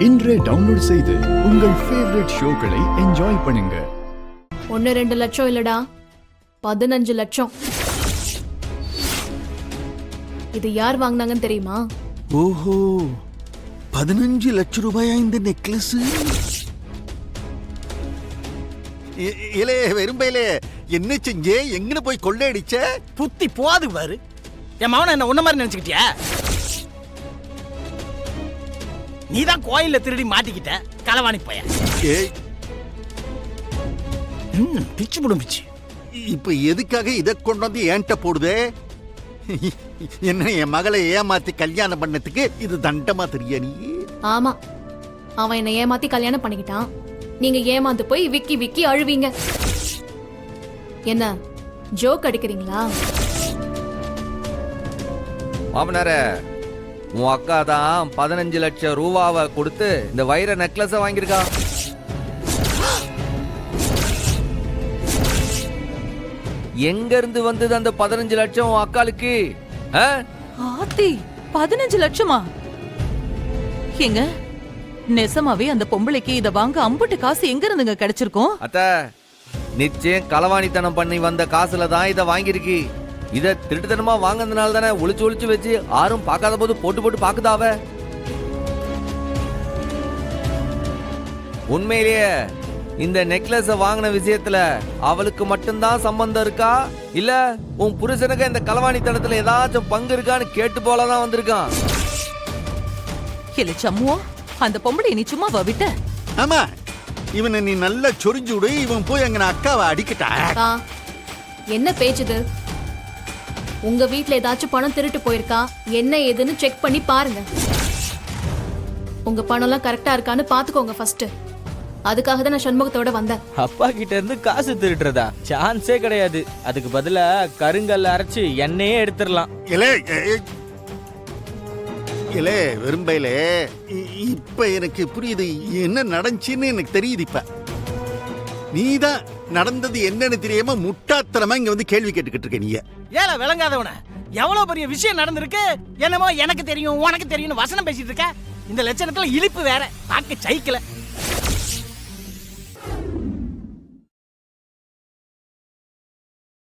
இன்றே டவுன்லோட் செய்து உங்கள் ஃபேவரட் ஷோக்களை என்ஜாய் பண்ணுங்க. 1-2 லட்சம் இல்லடா, 15 லட்சம். இது யார் வாங்கினாங்கன்னு தெரியுமா? ஓஹோ, 15 லட்சம் ரூபாயா இந்த நெக்லஸ்? இலே வெறும்பையிலே என்ன செஞ்சே? எங்கன்னு போய் கொள்ளையடிச்ச? புத்தி போது பாரு. என் மவன என்ன உன்ன மாதிரி நினைச்சுக்கிட்டியா? நீதான் கோயில்ல திருடி மாட்டிக்கிட்ட களவாணி பையன். ஏய், பிச்சு புடும் பிச்சு. இப்ப எதுக்காக இதை கொண்டு வந்து ஏன்ட்ட போடுதே? என்ன என் மகளை ஏமாத்தி கல்யாணம் பண்ணதுக்கு இது தண்டமா தெரியா நீ? ஆமா, அவன் என்ன ஏமாத்தி கல்யாணம் பண்ணிக்கிட்டான். நீங்க ஏமாந்து போய் விக்கி விக்கி அழுவீங்க. என்ன ஜோக் அடிக்கிறீங்களா? மாமனாரே, உன் அக்கா தான் 15 லட்சம் ரூபாவை கொடுத்து இந்த வைர நெக்லஸ வாங்கியிருக்கா. எங்க இருந்து வந்தது அந்த 15 லட்சம் உன் அக்காளுக்கு? ஆத்தி, 15 லட்சமா? ஏங்க, நெசமாவே அந்த பொம்பளைக்கு இத வாங்க அம்புட்டு காசு எங்க இருந்துங்க கிடைச்சிருக்கும்? அத்த, நிச்சயம் களவாணித்தனம் பண்ணி வந்த காசுல தான் இத வாங்கியிருக்கு. இத திருட்டுத்தனமா வாங்கினதுனால தானே ஒளிச்சு ஒளிச்சு வச்சு யாரும் பார்க்காத போது போட்டு போட்டு பாக்குதாவ. உண்மையிலேயே இந்த நெக்லஸ வாங்கின விஷயத்துல அவளுக்கு மட்டும்தான் சம்பந்தம் இருக்கா, இல்ல உன் புருஷனுக்கு இந்த களவாணித்தனத்துல ஏதாச்சும் பங்கு இருக்கான்னு கேட்டு போலதான் வந்திருக்கான். இல்ல சம்முவா, அந்த பொம்பளை நீ சும்மாவா விட்ட? ஆமா, இவனை நீ நல்லா சொரிஞ்சு விடு. இவன் போய் அங்க அக்காவை அடிக்கட்டா? என்ன பேச்சுது? உங்க வீட்ல ஏதாச்சும் பணம் திருட்டு போயிருக்கா என்ன ஏதுன்னு செக் பண்ணி பாருங்க. உங்க பணம் எல்லாம் கரெக்டா இருக்கான்னு பாத்துக்கோங்க ஃபர்ஸ்ட். அதுக்காக தான் நான் சண்முகத்தோட வந்தேன். அப்பா கிட்ட இருந்து காசு திருடுறதா சான்ஸே கிடையாது. அதுக்கு பதிலா கருங்கல்ல அரைச்சு எண்ணெயே எடுத்துடலாம். இலே வெறும்பையிலே, இப்ப எனக்கு புரியுது என்ன நடந்துச்சுன்னு. எனக்கு தெரியுது. இப்ப நீதான் நடந்தது என்னன்னு தெரியாம முட்டாத்தனமா இங்க வந்து கேள்வி கேட்டுக்கிட்டு இருக்க. நீ ஏல விளங்காதவன, எவ்வளவு பெரிய விஷயம் நடந்திருக்கு. என்னமோ எனக்கு தெரியும் உனக்கு தெரியும் வசனம் பேசிட்டு இருக்க. இந்த லட்சணத்துல இழிப்பு வேற, பாக்க சைக்கிள.